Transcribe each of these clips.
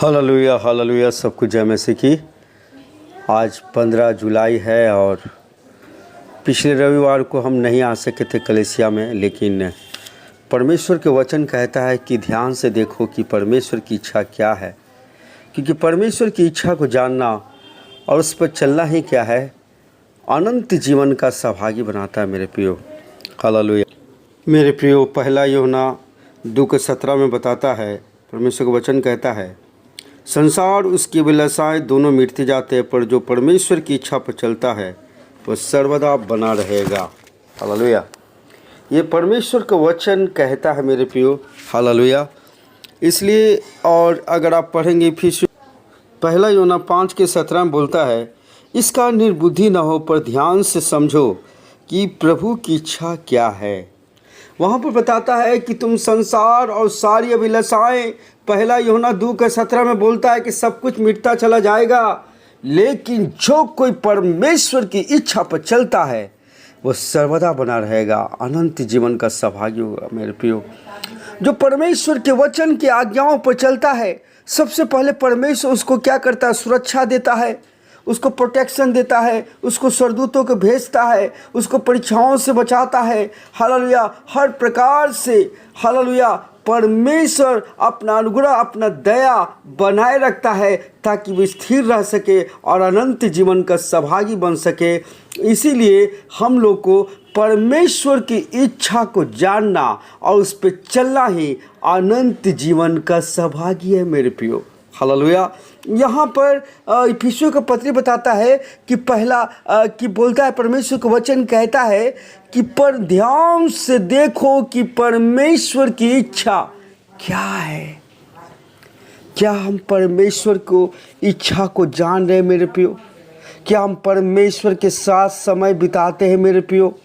Hallelujah hallelujah. सबको जय मसीह की। आज 15 जुलाई है और पिछले रविवार को हम नहीं आ सके थे कलीसिया में, लेकिन परमेश्वर के वचन कहता है कि ध्यान से देखो कि परमेश्वर की इच्छा क्या है, क्योंकि परमेश्वर की इच्छा को जानना और उस पर चलना ही क्या है, अनंत जीवन का सहभागी बनाता है। मेरे प्रियो हालेलुया। मेरे प्रियो, पहला यूहन्ना 2:17 में बताता है, परमेश्वर का वचन कहता है, संसार उसकी अभिलाषाएँ दोनों मिटते जाते हैं, पर जो परमेश्वर की इच्छा पर चलता है वह सर्वदा बना रहेगा। हालेलुया। ये परमेश्वर का वचन कहता है मेरे प्रियो हालेलुया। इसलिए और अगर आप पढ़ेंगे फिर पहला यूहन्ना 5:17 में बोलता है, इसका निर्बुद्धि न हो पर ध्यान से समझो कि प्रभु की इच्छा क्या है। वहाँ पर बताता है कि तुम संसार और सारी अभिलाषाएँ, पहला यूहन्ना 2:17 में बोलता है कि सब कुछ मिटता चला जाएगा, लेकिन जो कोई परमेश्वर की इच्छा पर चलता है वो सर्वदा बना रहेगा, अनंत जीवन का सहभागी होगा। मेरे प्रियो, जो परमेश्वर के वचन की आज्ञाओं पर चलता है, सबसे पहले परमेश्वर उसको क्या करता है, सुरक्षा देता है, उसको प्रोटेक्शन देता है, उसको स्वर्गदूतों को भेजता है, उसको परीक्षाओं से बचाता है। हालेलुया। हर प्रकार से हालेलुया परमेश्वर अपना अनुग्रह, अपना दया बनाए रखता है ताकि वो स्थिर रह सके और अनंत जीवन का सहभागी बन सके। इसीलिए हम लोग को परमेश्वर की इच्छा को जानना और उस पर चलना ही अनंत जीवन का सहभागी है। मेरे प्रियो हालेलुया। यहाँ पर इफिसियों का पत्री बताता है कि कि बोलता है, परमेश्वर का वचन कहता है कि पर ध्यान से देखो कि परमेश्वर की इच्छा क्या है। क्या हम परमेश्वर को इच्छा को जान रहे हैं मेरे प्रियो? क्या हम परमेश्वर के साथ समय बिताते हैं मेरे प्रियो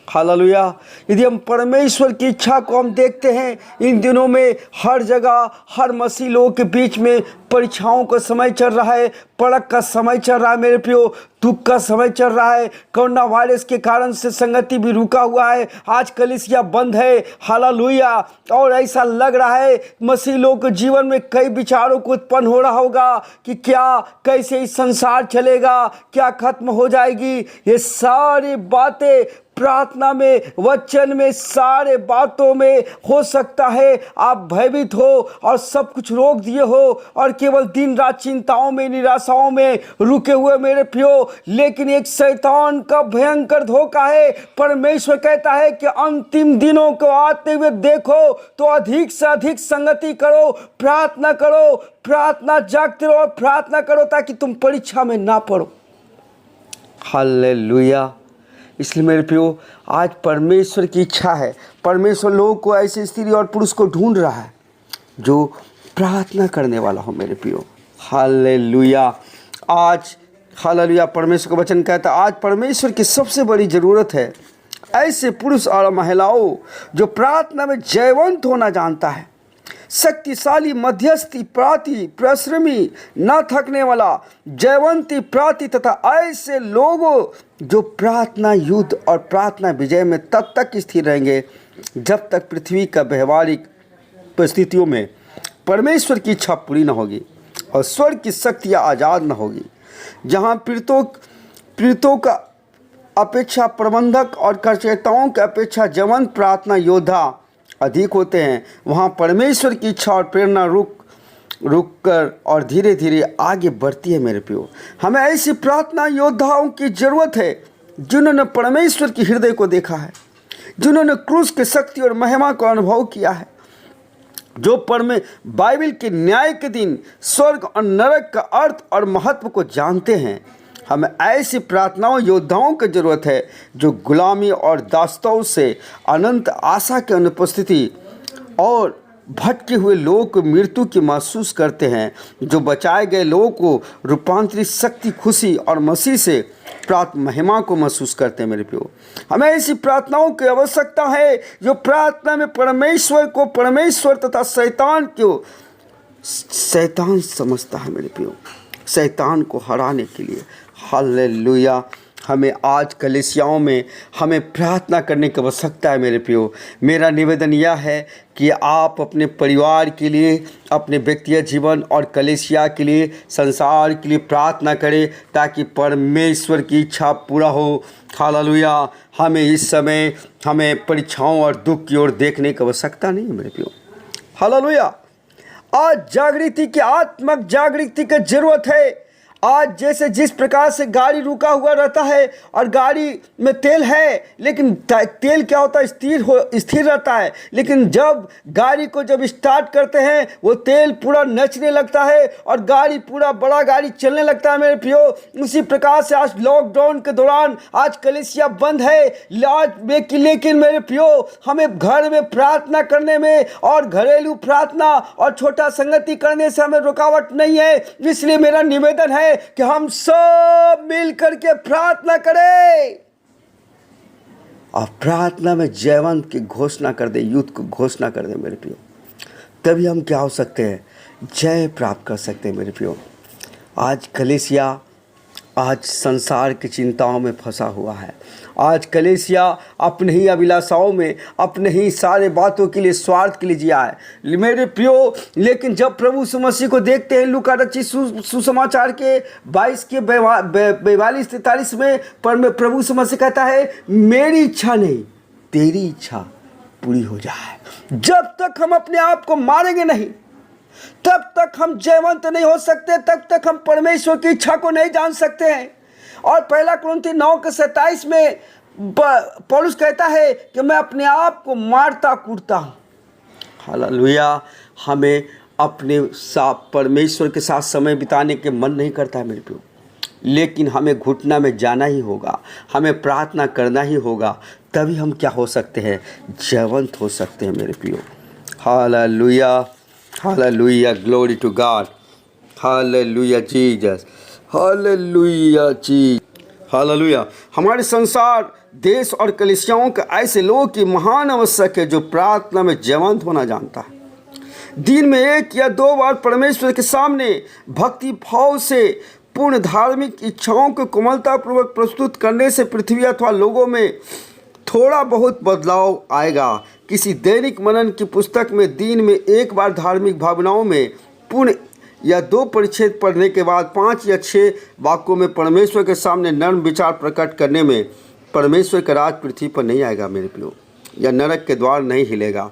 हालेलुया? यदि हम परमेश्वर की इच्छा को हम देखते हैं, इन दिनों में हर जगह हर मसीह लोगों के बीच में परीक्षाओं का समय चल रहा है, पड़क का समय चल रहा है मेरे प्रियो, दुख का समय चल रहा है। कोरोना वायरस के कारण से संगति भी रुका हुआ है, आज कलीसिया बंद है हालेलुया। और ऐसा लग रहा है मसीह लोगों के जीवन में कई विचारों को उत्पन्न हो रहा होगा कि क्या कैसे इस संसार चलेगा, क्या खत्म हो जाएगी। ये सारी बातें प्रार्थना में, वचन में, सारे बातों में हो सकता है आप भयभीत हो और सब कुछ रोक दिए हो और केवल दिन रात चिंताओं में, निराशाओं में रुके हुए मेरे प्रियो, लेकिन एक शैतान का भयंकर धोखा है। परमेश्वर कहता है कि अंतिम दिनों को आते हुए देखो तो अधिक से अधिक संगति करो, प्रार्थना करो, प्रार्थना जागते रहो, प्रार्थना करो ताकि तुम परीक्षा में ना पड़ो। हालेलुया। इसलिए मेरे प्रियो, आज परमेश्वर की इच्छा है, परमेश्वर लोगों को ऐसे स्त्री और पुरुष को ढूंढ रहा है जो प्रार्थना करने वाला हो मेरे प्रियो हालेलुया। आज हालेलुया परमेश्वर का वचन कहता है, आज परमेश्वर की सबसे बड़ी ज़रूरत है ऐसे पुरुष और महिलाओं जो प्रार्थना में जयवंत होना जानता है, शक्तिशाली, मध्यस्थी, प्राति, परिश्रमी, न थकने वाला, जयवंती, प्राति तथा ऐसे लोगों जो प्रार्थना युद्ध और प्रार्थना विजय में तब तक स्थिर रहेंगे जब तक पृथ्वी का व्यवहारिक परिस्थितियों में परमेश्वर की इच्छा पूरी न होगी और स्वर्ग की शक्तियाँ आज़ाद न होगी। जहाँ पीड़ितों का अपेक्षा प्रबंधक और कर्तव्यों की अपेक्षा जवंत प्रार्थना योद्धा अधिक होते हैं, वहाँ परमेश्वर की इच्छा और प्रेरणा रुक कर और धीरे धीरे आगे बढ़ती है मेरे प्रियो। हमें ऐसी प्रार्थना योद्धाओं की ज़रूरत है जिन्होंने परमेश्वर की हृदय को देखा है, जिन्होंने क्रूस की शक्ति और महिमा को अनुभव किया है, जो बाइबल के न्याय के दिन स्वर्ग और नरक का अर्थ और महत्व को जानते हैं। हमें ऐसी प्रार्थनाओं योद्धाओं की ज़रूरत है जो गुलामी और दास्तों से अनंत आशा की अनुपस्थिति और भटके हुए लोगों को मृत्यु की महसूस करते हैं, जो बचाए गए लोगों को रूपांतरित शक्ति, खुशी और मसीह से प्राप्त महिमा को महसूस करते हैं मेरे प्रियो। हमें ऐसी प्रार्थनाओं की आवश्यकता है जो प्रार्थना में परमेश्वर तथा शैतान समझता है मेरे प्रियो, शैतान को हराने के लिए। हालेलुया हमें आज कलीसियाओं में हमें प्रार्थना करने की आवश्यकता है मेरे प्रियो। मेरा निवेदन यह है कि आप अपने परिवार के लिए, अपने व्यक्तिगत जीवन और कलीसिया के लिए, संसार के लिए प्रार्थना करें ताकि परमेश्वर की इच्छा पूरा हो। हालेलुया। हमें इस समय हमें परीक्षाओं और दुख की ओर देखने की आवश्यकता नहीं है मेरे प्रियो। हालेलुया। आज जागृति की, आत्मिक जागृति की जरूरत है। आज जैसे जिस प्रकार से गाड़ी रुका हुआ रहता है और गाड़ी में तेल है, लेकिन तेल क्या होता है, स्थिर रहता है, लेकिन जब गाड़ी को जब स्टार्ट करते हैं वो तेल पूरा नचने लगता है और गाड़ी पूरा बड़ा गाड़ी चलने लगता है मेरे प्रियो। उसी प्रकार से आज लॉकडाउन के दौरान आज कलीसिया बंद है, लेकिन मेरे प्रियो हमें घर में प्रार्थना करने में और घरेलू प्रार्थना और छोटा संगति करने से हमें रुकावट नहीं है। इसलिए मेरा निवेदन है कि हम सब मिल करके प्रार्थना करें और प्रार्थना में जयवंत की घोषणा कर दे, युद्ध को घोषणा कर दे मेरे प्रियो। तभी हम क्या हो सकते हैं, जय प्राप्त कर सकते हैं मेरे प्रियो। आज कलीसिया आज संसार की चिंताओं में फंसा हुआ है। आज कलीसिया अपने ही अभिलाषाओं में, अपने ही सारे बातों के लिए, स्वार्थ के लिए जिया है मेरे प्रियो। लेकिन जब प्रभु यीशु मसीह को देखते हैं, लूका रचित सुसमाचार के 22 के 42-43 में प्रभु यीशु मसीह कहता है, मेरी इच्छा नहीं तेरी इच्छा पूरी हो जाए। जब तक हम अपने आप को मारेंगे नहीं, तब तक हम जयवंत नहीं हो सकते, तब तक हम परमेश्वर की इच्छा को नहीं जान सकते हैं। और पहला कुरिन्थी 9:27 में पौलुस कहता है कि मैं अपने आप को मारता कूटता हूँ। हालेलुया। हमें अपने साथ परमेश्वर के साथ समय बिताने के मन नहीं करता है मेरे प्रियो, लेकिन हमें घुटना में जाना ही होगा, हमें प्रार्थना करना ही होगा। तभी हम क्या हो सकते हैं, जयवंत हो सकते हैं मेरे प्रियो। Hallelujah, hallelujah, glory to God, hallelujah Jesus, hallelujah ji, hallelujah. हमारे संसार, देश और कलीसियाओं के ऐसे लोगों की महान आवश्यक है जो प्रार्थना में जयवंत होना जानता है। दिन में 1 या 2 बार परमेश्वर के सामने भक्ति भाव से पूर्ण धार्मिक इच्छाओं को कोमलतापूर्वक प्रस्तुत करने से पृथ्वी अथवा लोगों में थोड़ा बहुत बदलाव आएगा। किसी दैनिक मनन की पुस्तक में दिन में 1 बार धार्मिक भावनाओं में पूर्ण या 2 परिच्छेद पढ़ने के बाद 5 या 6 वाक्यों में परमेश्वर के सामने नर्म विचार प्रकट करने में परमेश्वर का राज पृथ्वी पर नहीं आएगा मेरे प्रियो, या नरक के द्वार नहीं हिलेगा।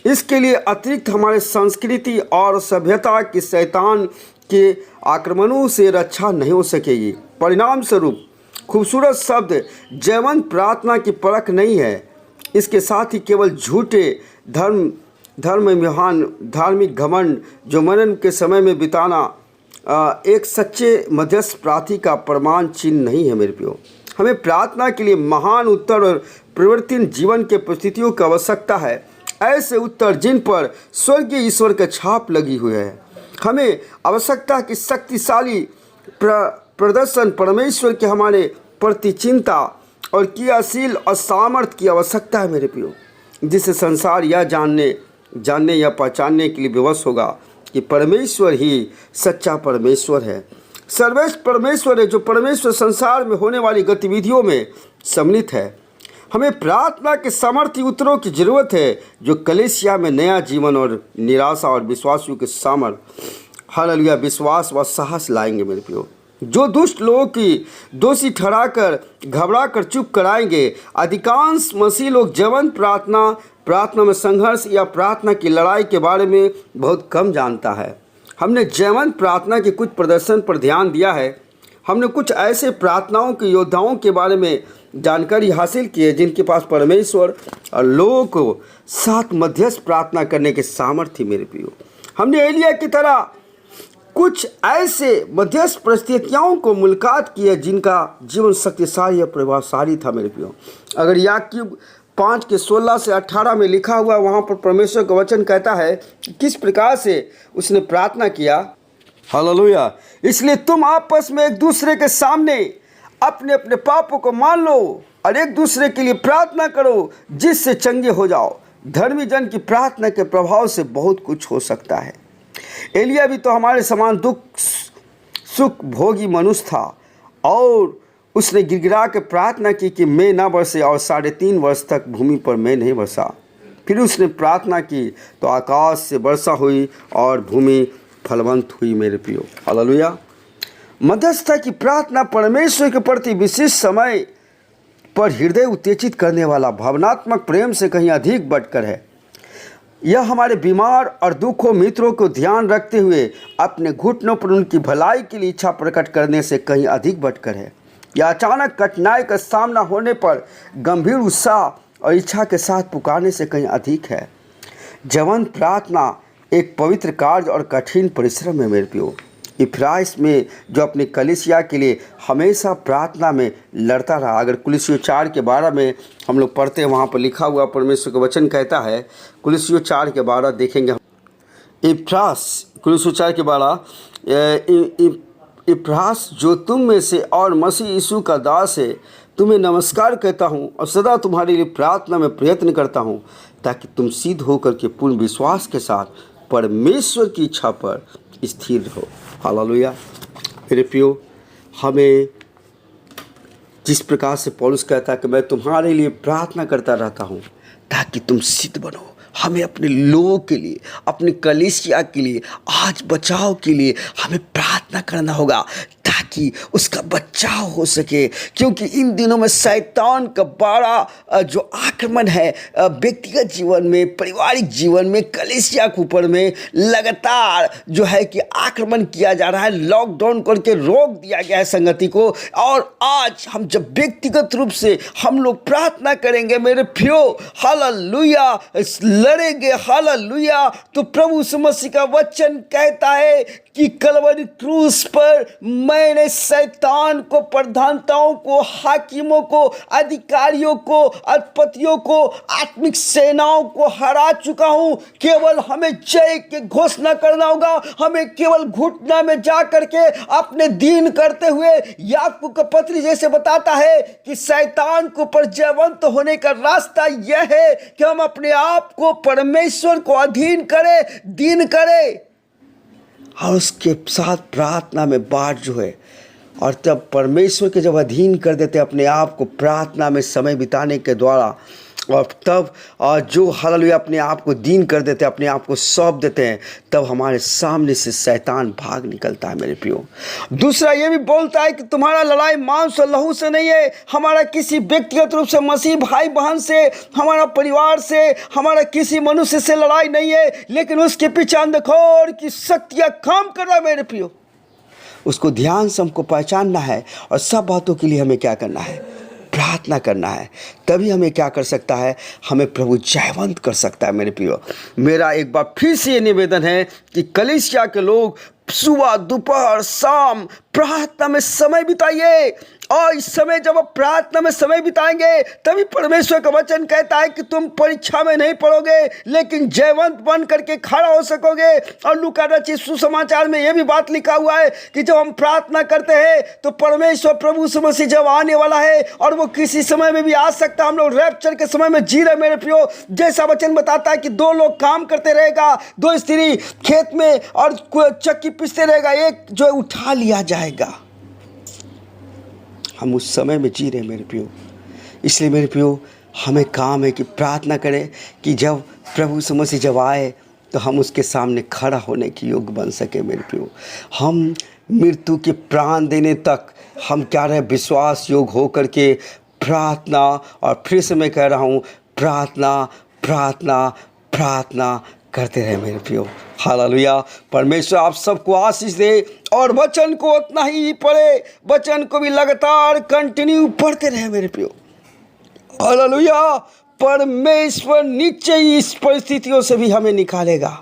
इसके लिए अतिरिक्त हमारे संस्कृति और सभ्यता की शैतान के आक्रमणों से रक्षा नहीं हो सकेगी। परिणाम स्वरूप खूबसूरत शब्द जयवंत प्रार्थना की परख नहीं है, इसके साथ ही केवल झूठे धर्म महान धार्मिक घमंड जो मनन के समय में बिताना एक सच्चे मध्यस्थ प्रार्थी का प्रमाण चिन्ह नहीं है मेरे प्रियो। हमें प्रार्थना के लिए महान उत्तर और परिवर्तन जीवन के परिस्थितियों की आवश्यकता है, ऐसे उत्तर जिन पर स्वर्गीय ईश्वर का छाप लगी हुई है। हमें आवश्यकता की शक्तिशाली प्रदर्शन परमेश्वर के हमारे प्रति चिंता और क्रियाशील और सामर्थ्य की आवश्यकता है मेरे प्रियो, जिससे संसार यह जानने या पहचानने के लिए विवश होगा कि परमेश्वर ही सच्चा परमेश्वर है, सर्वश्रेष्ठ परमेश्वर है, जो परमेश्वर संसार में होने वाली गतिविधियों में सम्मिलित है। हमें प्रार्थना के सामर्थ्य उत्तरों की जरूरत है जो कलीसिया में नया जीवन और निराशा और विश्वासियों के सामर्थ्य, हालेलुया, विश्वास व साहस लाएंगे मेरे प्रियो। जो दुष्ट लोगों की दोषी ठहराकर घबरा कर चुप कराएंगे। अधिकांश मसीह लोग जयवंत प्रार्थना में संघर्ष या प्रार्थना की लड़ाई के बारे में बहुत कम जानता है। हमने जयवंत प्रार्थना के कुछ प्रदर्शन पर ध्यान दिया है। हमने कुछ ऐसे प्रार्थनाओं के योद्धाओं के बारे में जानकारी हासिल की है जिनके पास परमेश्वर और लोगों को साथ मध्यस्थ प्रार्थना करने के सामर्थ्य मेरे प्रियो। हमने एलिया की तरह कुछ ऐसे मध्यस्थ परिस्थितियों को मुलाकात की है जिनका जीवन शक्तिशाली या प्रभावशाली था मेरे प्रियो। अगर याकूब 5:16-18 में लिखा हुआ, वहाँ पर परमेश्वर का वचन कहता है कि किस प्रकार से उसने प्रार्थना किया। हालेलुया। इसलिए तुम आपस में एक दूसरे के सामने अपने अपने पापों को मान लो और एक दूसरे के लिए प्रार्थना करो जिससे चंगे हो जाओ। धर्मी जन की प्रार्थना के प्रभाव से बहुत कुछ हो सकता है। एलिया भी तो हमारे समान दुख सुख भोगी मनुष्य था और उसने गिड़गिड़ा के प्रार्थना की कि मैं ना बरसे, और 3.5 वर्ष तक भूमि पर मैं नहीं बरसा। फिर उसने प्रार्थना की तो आकाश से वर्षा हुई और भूमि फलवंत हुई। मेरे प्रियो, हालेलुया। मध्यस्थता की प्रार्थना परमेश्वर के प्रति विशेष समय पर हृदय उत्तेजित करने वाला भावनात्मक प्रेम से कहीं अधिक बढ़कर है। यह हमारे बीमार और दुखों मित्रों को ध्यान रखते हुए अपने घुटनों पर उनकी भलाई के लिए इच्छा प्रकट करने से कहीं अधिक बढ़कर है। यह अचानक कठिनाई का सामना होने पर गंभीर उत्साह और इच्छा के साथ पुकारने से कहीं अधिक है। जीवंत प्रार्थना एक पवित्र कार्य और कठिन परिश्रम है। मेरे प्रियो, इफ्राइम में जो अपनी कलीसिया के लिए हमेशा प्रार्थना में लड़ता रहा। अगर कुलुस्सियों 4:12 में हम लोग पढ़ते हैं, वहाँ पर लिखा हुआ परमेश्वर का वचन कहता है, कुलुस्सियों 4:12 देखेंगे। कुलुस्सियों 4:12, इफ्रास जो तुम में से और मसीह यीशु का दास है, तुम्हें नमस्कार कहता हूँ और सदा तुम्हारे लिए प्रार्थना में प्रयत्न करता हूँ, ताकि तुम सिद्ध होकर के पूर्ण विश्वास के साथ परमेश्वर की इच्छा पर स्थिर रहो। हालेलुया। मेरे प्रियो, हमें जिस प्रकार से पौलुस कहता है कि मैं तुम्हारे लिए प्रार्थना करता रहता हूँ ताकि तुम सिद्ध बनो, हमें अपने लोगों के लिए, अपनी कलीसिया के लिए, आज बचाव के लिए हमें प्रार्थना करना होगा ताकि उसका बचाव हो सके। क्योंकि इन दिनों में शैतान का बड़ा जो आक्रमण है व्यक्तिगत जीवन में, पारिवारिक जीवन में, कलीसिया के ऊपर में लगातार जो है कि आक्रमण किया जा रहा है। लॉकडाउन करके रोक दिया गया है संगति को। और आज हम जब व्यक्तिगत रूप से हम लोग प्रार्थना करेंगे मेरे प्रियो, हालेलुया, लड़ेंगे, हालेलुया, तो प्रभु यीशु मसीह का वचन कहता है कि कलवरी क्रूस पर मैंने शैतान को, प्रधानताओं को, हाकिमों को, अधिकारियों को, अधिपतियों को, आत्मिक सेनाओं को हरा चुका हूं। केवल हमें जय की घोषणा करना होगा। हमें केवल घुटना में जा करके अपने दीन करते हुए, याकूब का पत्री जैसे बताता है कि शैतान को पर जयवंत होने का रास्ता यह है कि हम अपने आप को परमेश्वर को अधीन करें, दीन करें, और उसके साथ प्रार्थना में बात जो है। और तब परमेश्वर के जब अधीन कर देते अपने आप को प्रार्थना में समय बिताने के द्वारा, और तब जो हालेलुया अपने आप को दीन कर देते, अपने आप को सौंप देते हैं, तब हमारे सामने से शैतान भाग निकलता है। मेरे प्रियो, दूसरा ये भी बोलता है कि तुम्हारा लड़ाई मांस और लहू से नहीं है, हमारा किसी व्यक्तिगत रूप से मसीह भाई बहन से, हमारा परिवार से, हमारा किसी मनुष्य से लड़ाई नहीं है, लेकिन उसके पीछे अंधकार की शक्तियाँ काम कर रहा है। मेरे प्रियो, उसको ध्यान से हमको पहचानना है और सब बातों के लिए हमें क्या करना है, प्रार्थना करना है। तभी हमें क्या कर सकता है, हमें प्रभु जयवंत कर सकता है। मेरे प्रियो, मेरा एक बार फिर से ये निवेदन है कि कलीसिया के लोग सुबह, दोपहर, शाम प्रार्थना में समय बिताइए। और इस समय जब आप प्रार्थना में समय बिताएंगे तभी परमेश्वर का वचन कहता है कि तुम परीक्षा में नहीं पड़ोगे, लेकिन जयवंत बन करके खड़ा हो सकोगे। और लूका रचित सुसमाचार में यह भी बात लिखा हुआ है कि जब हम प्रार्थना करते हैं तो परमेश्वर प्रभु यीशु मसीह जब आने वाला है, और वो किसी समय में भी आ सकता है। हम लोग रैप्चर के समय में जी रहे मेरे प्रियो। जैसा वचन बताता है कि 2 लोग काम करते रहेगा, 2 स्त्री खेत में और चक्की पीसते रहेगा, एक जो उठा लिया जाएगा। हम उस समय में जी रहे मेरे प्रियो। इसलिए मेरे प्रियो, हमें काम है कि प्रार्थना करें कि जब प्रभु यीशु मसीह जब आए तो हम उसके सामने खड़ा होने के योग्य बन सके। मेरे प्रियो, हम मृत्यु के प्राण देने तक हम क्या रहे, विश्वास योग हो करके प्रार्थना, और फिर से मैं कह रहा हूँ, प्रार्थना प्रार्थना प्रार्थना करते रहे मेरे प्रियो। हालेलुया। परमेश्वर आप सबको आशीष दे, और वचन को उतना ही पढ़े, वचन को भी लगातार कंटिन्यू पढ़ते रहे मेरे प्रियो। हालेलुया। परमेश्वर नीचे ही इस परिस्थितियों से भी हमें निकालेगा,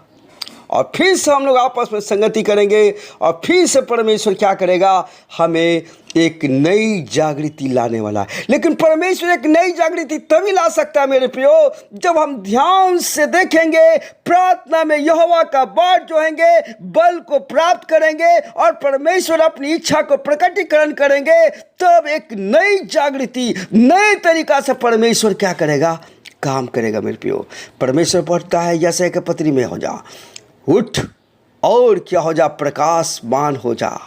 और फिर से हम लोग आपस में संगति करेंगे, और फिर से परमेश्वर क्या करेगा, हमें एक नई जागृति लाने वाला है। लेकिन परमेश्वर एक नई जागृति तभी ला सकता है मेरे प्रियो, जब हम ध्यान से देखेंगे, प्रार्थना में यहोवा का बाट जोहेंगे, बल को प्राप्त करेंगे, और परमेश्वर अपनी इच्छा को प्रकटीकरण करेंगे। तब एक नई जागृति, नए तरीका से परमेश्वर क्या करेगा, काम करेगा मेरे प्रियो। परमेश्वर पढ़ता है यशायाह के पत्री में, हो जा, उठ और क्या हो जा, प्रकाशमान हो जा,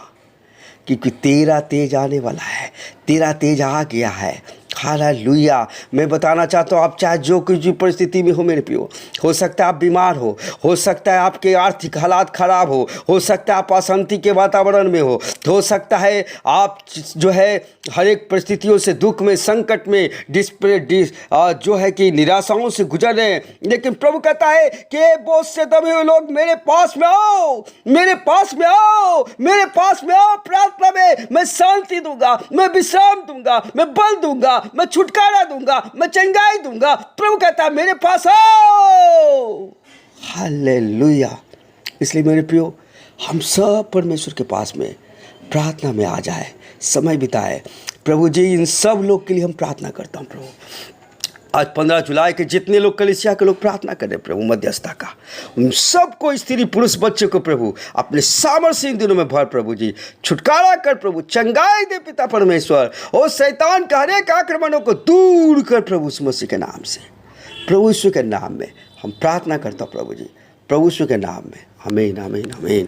क्योंकि तेरा तेज आने वाला है, तेरा तेज आ गया है। हालेलुया। मैं बताना चाहता हूँ, आप चाहे जो कुछ भी परिस्थिति में हो मेरे प्रियो, हो सकता है आप बीमार हो सकता है आपके आर्थिक हालात खराब हो सकता है आप अशांति के वातावरण में हो सकता है आप जो है हर एक परिस्थितियों से, दुख में, संकट में, जो है कि निराशाओं से गुजर रहे हैं, लेकिन प्रभु कहता है कि बोझ से दबे हुए लोग मेरे पास में आओ, मेरे पास में आओ, मेरे पास में आओ। प्रार्थना में मैं शांति दूंगा, मैं विश्राम दूंगा, मैं बल दूंगा, मैं छुटकारा दूंगा, मैं चंगाई दूंगा। प्रभु कहता है मेरे पास आओ। हालेलुया। इसलिए मेरे प्रियो, हम सब परमेश्वर के पास में प्रार्थना में आ जाए, समय बिताए। प्रभु जी, इन सब लोग के लिए हम प्रार्थना करता हूँ। प्रभु आज 15 जुलाई के जितने लोग कलीसिया के लोग प्रार्थना कर रहे प्रभु मध्यस्थता का, उन सबको, स्त्री पुरुष बच्चे को प्रभु अपने सामर्थ्य इन दिनों में भर। प्रभु जी छुटकारा कर, प्रभु चंगाई दे पिता परमेश्वर, और शैतान का हर एक आक्रमणों को दूर कर प्रभु यीशु मसीह के नाम से, प्रभु यीशु के नाम में हम प्रार्थना करता हूँ। प्रभु जी प्रभु यीशु के नाम में आमीन, आमीन, आमीन,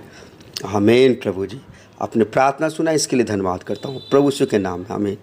आमीन। प्रभु जी अपने प्रार्थना सुना, इसके लिए धन्यवाद करता हूँ प्रभु यीशु के नाम में, आमीन।